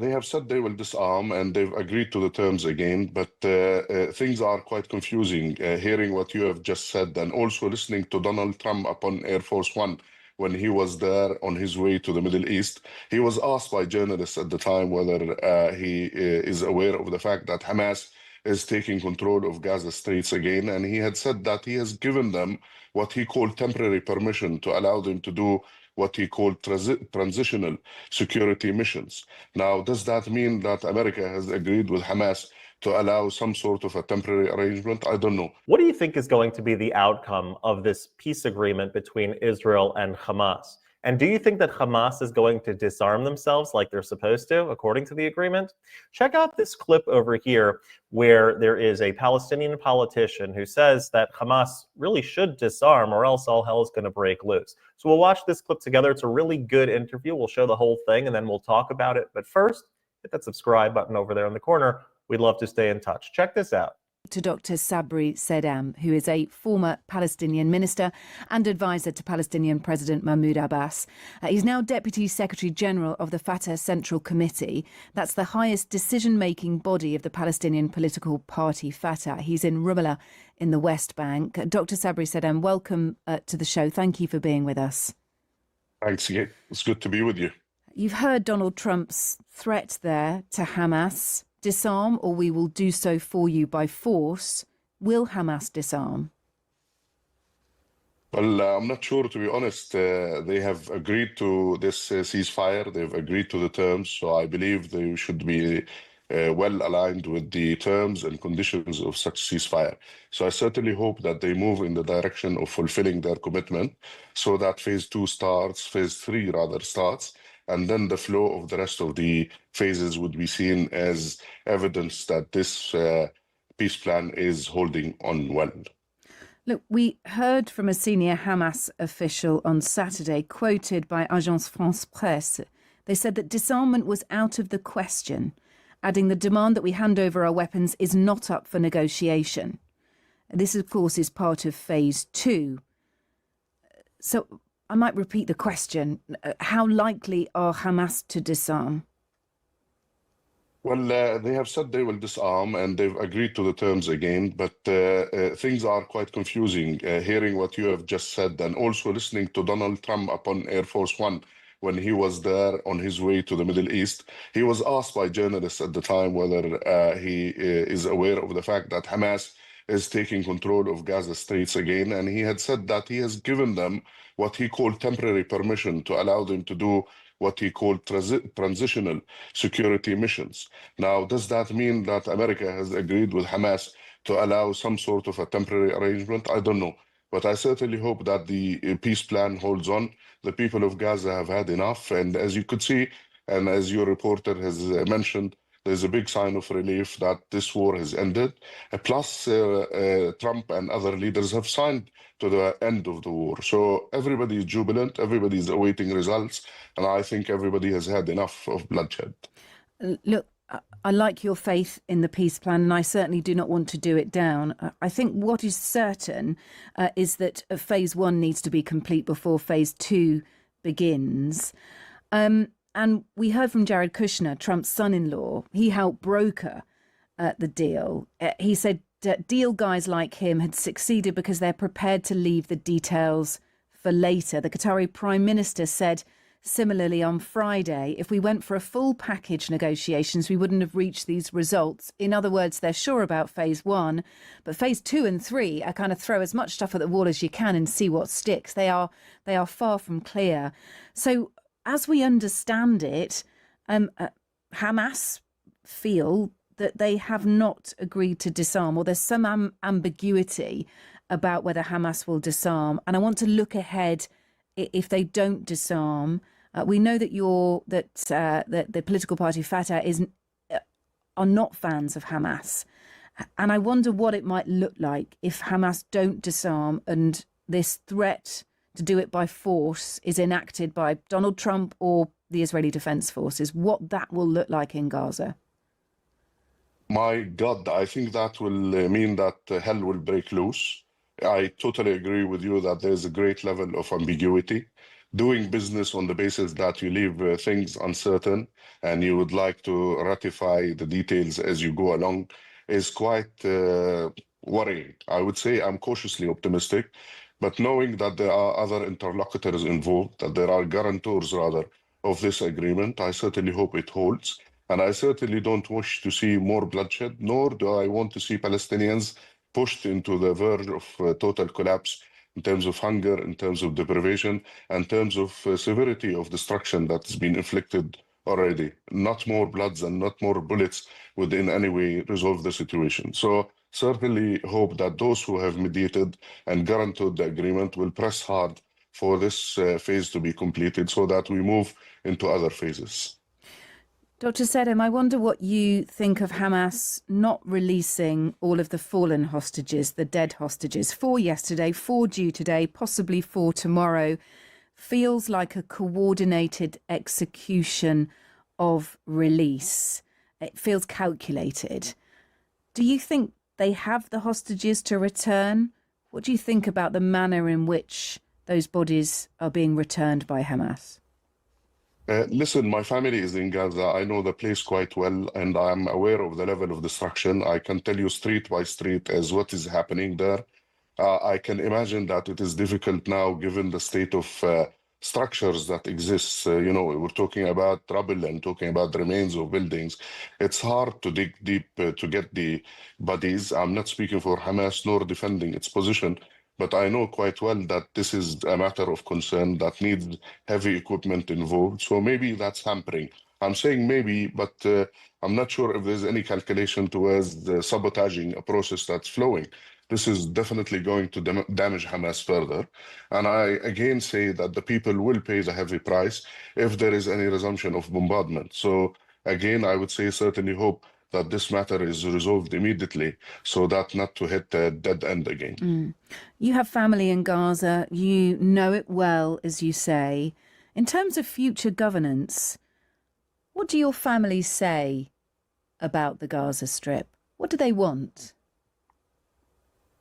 They have said they will disarm and they've agreed to the terms again, but things are quite confusing. Hearing what you have just said and also listening to Donald Trump upon Air Force One when he was there on his way to the Middle East, he was asked by journalists at the time whether he is aware of the fact that Hamas is taking control of Gaza streets again, and he had said that he has given them what he called temporary permission to allow them to do what he called transitional security missions. Now, does that mean that America has agreed with Hamas to allow some sort of a temporary arrangement? I don't know. What do you think is going to be the outcome of this peace agreement between Israel and Hamas? And do you think that Hamas is going to disarm themselves like they're supposed to, according to the agreement? Check out this clip over here where there is a Palestinian politician who says that Hamas really should disarm or else all hell is going to break loose. So we'll watch this clip together. It's a really good interview. We'll show the whole thing and then we'll talk about it. But first, hit that subscribe button over there in the corner. We'd love to stay in touch. Check this out. To Dr. Sabri, who is a former Palestinian minister and advisor to Palestinian President Mahmoud Abbas. He's now Deputy Secretary General of the Fatah Central Committee. That's the highest decision-making body of the Palestinian political party Fatah. He's in Ramallah in the West Bank. Dr. Sabri, welcome to the show. Thank you for being with us. Thanks, it's good to be with you. You've heard Donald Trump's threat there to Hamas. Disarm or we will do so for you by force. Will Hamas disarm? Well, I'm not sure, to be honest. They have agreed to this ceasefire. They've agreed to the terms. So I believe they should be well aligned with the terms and conditions of such ceasefire. So I certainly hope that they move in the direction of fulfilling their commitment so that phase 3 starts. And then the flow of the rest of the phases would be seen as evidence that this peace plan is holding on well. Look, we heard from a senior Hamas official on Saturday, quoted by Agence France Presse. They said that disarmament was out of the question, adding the demand that we hand over our weapons is not up for negotiation. This, of course, is part of phase 2. So I might repeat the question. How likely are Hamas to disarm? Well, they have said they will disarm and they've agreed to the terms again, but things are quite confusing. Hearing what you have just said and also listening to Donald Trump upon Air Force One when he was there on his way to the Middle East, he was asked by journalists at the time whether he is aware of the fact that Hamas is taking control of Gaza streets again, and he had said that he has given them what he called temporary permission to allow them to do what he called transitional security missions. Now, does that mean that America has agreed with Hamas to allow some sort of a temporary arrangement? I don't know. But I certainly hope that the peace plan holds on. The people of Gaza have had enough. And as you could see, and as your reporter has mentioned, there's a big sign of relief that this war has ended. Plus, Trump and other leaders have signed to the end of the war. So everybody is jubilant, everybody is awaiting results, and I think everybody has had enough of bloodshed. Look, I like your faith in the peace plan, and I certainly do not want to do it down. I think what is certain is that phase 1 needs to be complete before phase 2 begins. And we heard from Jared Kushner, Trump's son-in-law. He helped broker the deal. He said deal guys like him had succeeded because they're prepared to leave the details for later. The Qatari Prime Minister said similarly on Friday, if we went for a full package negotiations, we wouldn't have reached these results. In other words, they're sure about phase 1, but phase 2 and 3 are kind of throw as much stuff at the wall as you can and see what sticks. They are far from clear. So as we understand it, Hamas feel that they have not agreed to disarm, or there's some ambiguity about whether Hamas will disarm. And I want to look ahead if they don't disarm. We know that the political party Fatah are not fans of Hamas. And I wonder what it might look like if Hamas don't disarm and this threat to do it by force is enacted by Donald Trump or the Israeli Defense Forces, what that will look like in Gaza. My God, I think that will mean that hell will break loose. I totally agree with you that there's a great level of ambiguity. doing business on the basis that you leave things uncertain and you would like to ratify the details as you go along is quite worrying. I would say I'm cautiously optimistic, but knowing that there are other interlocutors involved, that there are guarantors rather of this agreement, I certainly hope it holds. And I certainly don't wish to see more bloodshed, nor do I want to see Palestinians pushed into the verge of total collapse in terms of hunger, in terms of deprivation, in terms of severity of destruction that's been inflicted already. Not more bloods and not more bullets would in any way resolve the situation. So certainly hope that those who have mediated and guaranteed the agreement will press hard for this phase to be completed so that we move into other phases. Dr. Sedem, I wonder what you think of Hamas not releasing all of the fallen hostages, the dead hostages, 4 yesterday, 4 due today, possibly 4 tomorrow. Feels like a coordinated execution of release. It feels calculated. Do you think they have the hostages to return? What do you think about the manner in which those bodies are being returned by Hamas? Listen, my family is in Gaza. I know the place quite well, and I'm aware of the level of destruction. I can tell you street by street as what is happening there. I can imagine that it is difficult now, given the state of structures that exists. We're talking about rubble and talking about the remains of buildings. It's hard to dig deep to get the bodies. I'm not speaking for Hamas nor defending its position, but I know quite well that this is a matter of concern that needs heavy equipment involved. So maybe that's hampering. I'm saying maybe, but I'm not sure if there's any calculation towards sabotaging a process that's flowing. This is definitely going to damage Hamas further. And I again say that the people will pay the heavy price if there is any resumption of bombardment. So again, I would say certainly hope that this matter is resolved immediately so that not to hit a dead end again. You have family in Gaza. You know it well, as you say. In terms of future governance, what do your family say about the Gaza Strip? What do they want?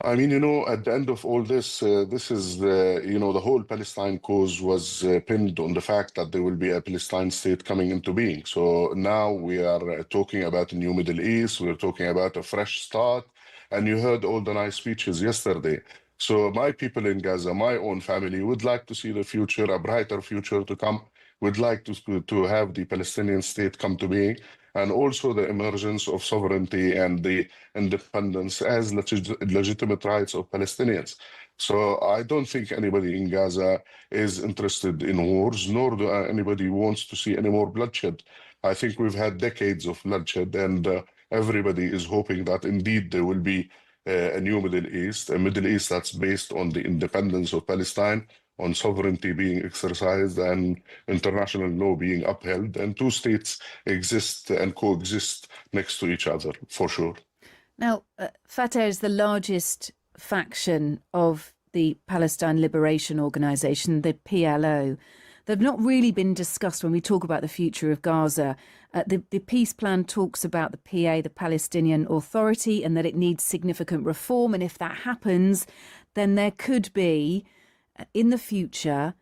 I mean, at the end of all this, this is the whole Palestine cause was pinned on the fact that there will be a Palestine state coming into being. So now we are talking about a new Middle East. We're talking about a fresh start. And you heard all the nice speeches yesterday. So my people in Gaza, my own family, would like to see the future, a brighter future to come. Would like to have the Palestinian state come to being, and also the emergence of sovereignty and the independence as legitimate rights of Palestinians. So I don't think anybody in Gaza is interested in wars, nor do anybody wants to see any more bloodshed. I think we've had decades of bloodshed, and everybody is hoping that indeed there will be a new Middle East, a Middle East that's based on the independence of Palestine, on sovereignty being exercised and international law being upheld, and two states exist and coexist next to each other, for sure. Now, Fatah is the largest faction of the Palestine Liberation Organization, the PLO. They've not really been discussed when we talk about the future of Gaza. The peace plan talks about the PA, the Palestinian Authority, and that it needs significant reform. And if that happens, then there could be, in the future,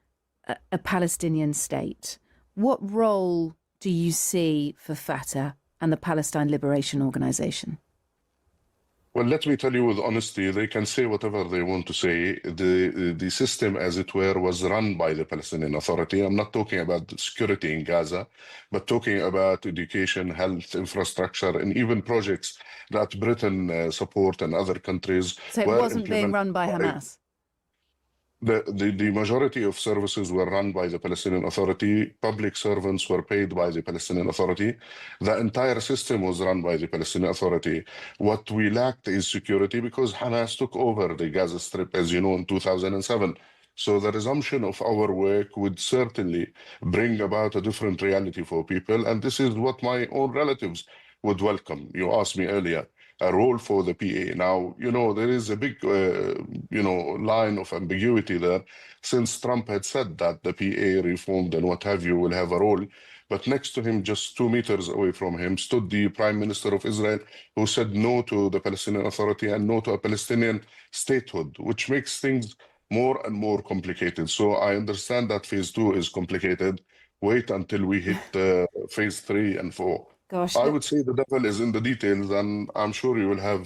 a Palestinian state. What role do you see for Fatah and the Palestine Liberation Organization? Well, let me tell you with honesty, they can say whatever they want to say. The system, as it were, was run by the Palestinian Authority. I'm not talking about security in Gaza, but talking about education, health, infrastructure, and even projects that Britain support and other countries. So it wasn't being run by Hamas? The majority of services were run by the Palestinian Authority. Public servants were paid by the Palestinian Authority. The entire system was run by the Palestinian Authority. What we lacked is security because Hamas took over the Gaza Strip, as you know, in 2007. So the resumption of our work would certainly bring about a different reality for people. And this is what my own relatives would welcome. You asked me earlier. A role for the PA. Now, there is a big, line of ambiguity there since Trump had said that the PA reformed and what have you will have a role. But next to him, just 2 meters away from him, stood the Prime Minister of Israel, who said no to the Palestinian Authority and no to a Palestinian statehood, which makes things more and more complicated. So I understand that phase 2 is complicated. Wait until we hit phase 3 and 4. Gosh, I would say the devil is in the details, and I'm sure you will have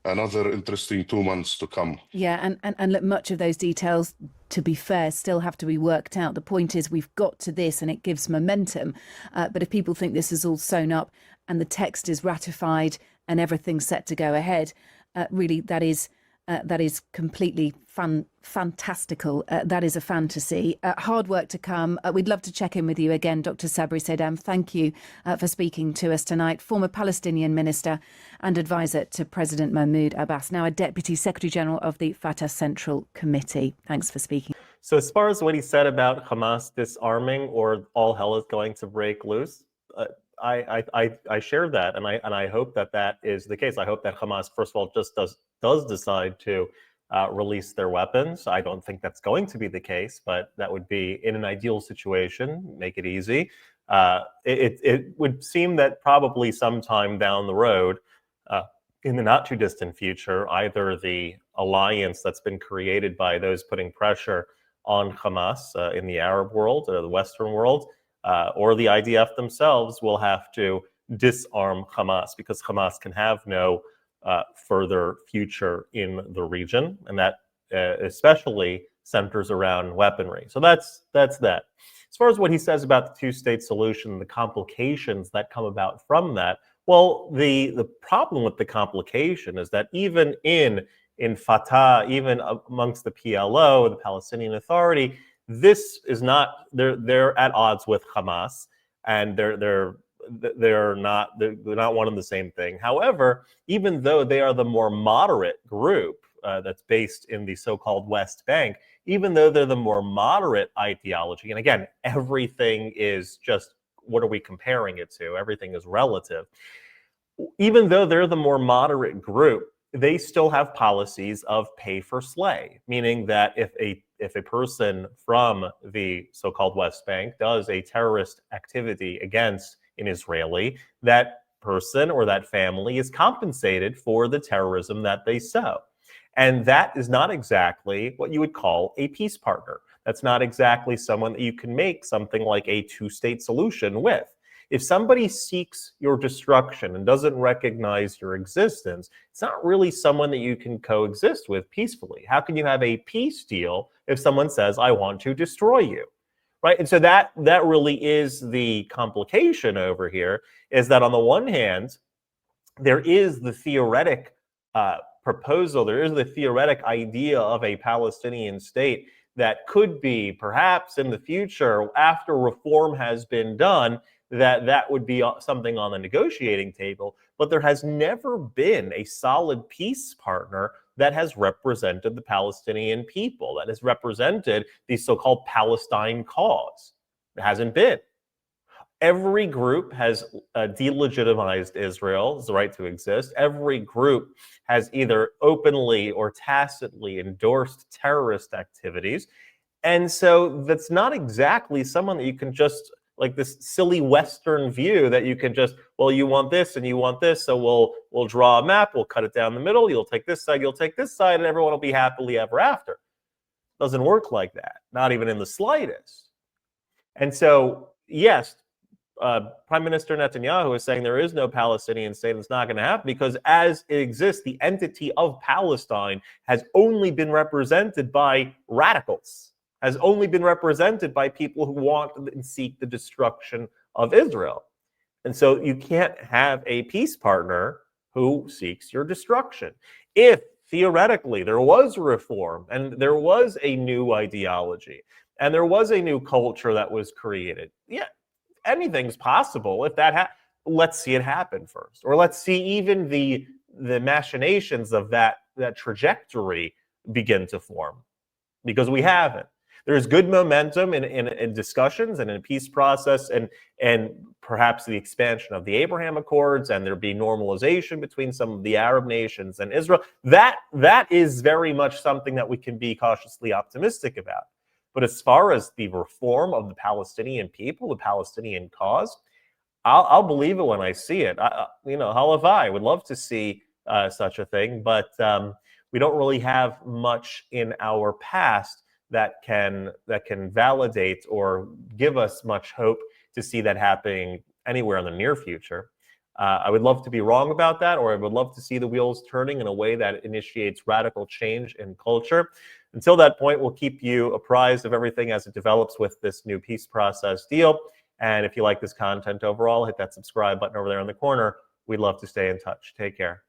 another interesting 2 months to come. yeah, and look, much of those details, to be fair, still have to be worked out. The point is we've got to this and it gives momentum. But if people think this is all sewn up and the text is ratified and everything's set to go ahead, really that is completely fantastical. That is a fantasy. Hard work to come. We'd love to check in with you again, Dr. Sabri Sedam. Thank you for speaking to us tonight. Former Palestinian minister and advisor to President Mahmoud Abbas, now a Deputy Secretary General of the Fatah Central Committee. Thanks for speaking. So as far as what he said about Hamas disarming or all hell is going to break loose, I share that, and I hope that is the case. I hope that Hamas, first of all, just does decide to release their weapons. I don't think that's going to be the case, but that would be, in an ideal situation, make it easy. It would seem that probably sometime down the road, in the not too distant future, either the alliance that's been created by those putting pressure on Hamas in the Arab world or the Western world, or the IDF themselves will have to disarm Hamas, because Hamas can have no further future in the region, and that especially centers around weaponry. So that's that. As far as what he says about the two-state solution, the complications that come about from that, well, the problem with the complication is that even in Fatah, even amongst the PLO, the Palestinian Authority, this is not, they're at odds with Hamas, and they're not one and the same thing. However, even though they are the more moderate group that's based in the so-called West Bank, even though they're the more moderate ideology, and again, everything is just, what are we comparing it to? Everything is relative. Even though they're the more moderate group, they still have policies of pay for slay, meaning that if a person from the so-called West Bank does a terrorist activity against an Israeli, that person or that family is compensated for the terrorism that they sow. And that is not exactly what you would call a peace partner. That's not exactly someone that you can make something like a two-state solution with. If somebody seeks your destruction and doesn't recognize your existence, it's not really someone that you can coexist with peacefully. How can you have a peace deal if someone says, I want to destroy you? Right? And so that really is the complication over here, is that on the one hand, there is the theoretic proposal, there is the theoretic idea of a Palestinian state that could be perhaps in the future, after reform has been done, that would be something on the negotiating table. But there has never been a solid peace partner that has represented the Palestinian people, that has represented the so-called Palestine cause. It hasn't been. Every group has delegitimized Israel's right to exist. Every group has either openly or tacitly endorsed terrorist activities. And so that's not exactly someone that you can just, like this silly Western view that you can just, well, you want this and you want this, so we'll draw a map, we'll cut it down the middle, you'll take this side, you'll take this side, and everyone will be happily ever after. Doesn't work like that, not even in the slightest. And so, yes, Prime Minister Netanyahu is saying there is no Palestinian state, and it's not going to happen because as it exists, the entity of Palestine has only been represented by radicals, has only been represented by people who want and seek the destruction of Israel. And so you can't have a peace partner who seeks your destruction. If theoretically there was reform and there was a new ideology and there was a new culture that was created, yeah, anything's possible. If that let's see it happen first, or let's see even the machinations of that trajectory begin to form, because we haven't. There's good momentum in discussions and in a peace process, and perhaps the expansion of the Abraham Accords, and there be normalization between some of the Arab nations and Israel. That is very much something that we can be cautiously optimistic about. But as far as the reform of the Palestinian people, the Palestinian cause, I'll believe it when I see it. Halavai, would love to see such a thing, but we don't really have much in our past that can validate or give us much hope to see that happening anywhere in the near future. I would love to be wrong about that, or I would love to see the wheels turning in a way that initiates radical change in culture. Until that point, we'll keep you apprised of everything as it develops with this new peace process deal. And if you like this content overall, hit that subscribe button over there in the corner. We'd love to stay in touch. Take care.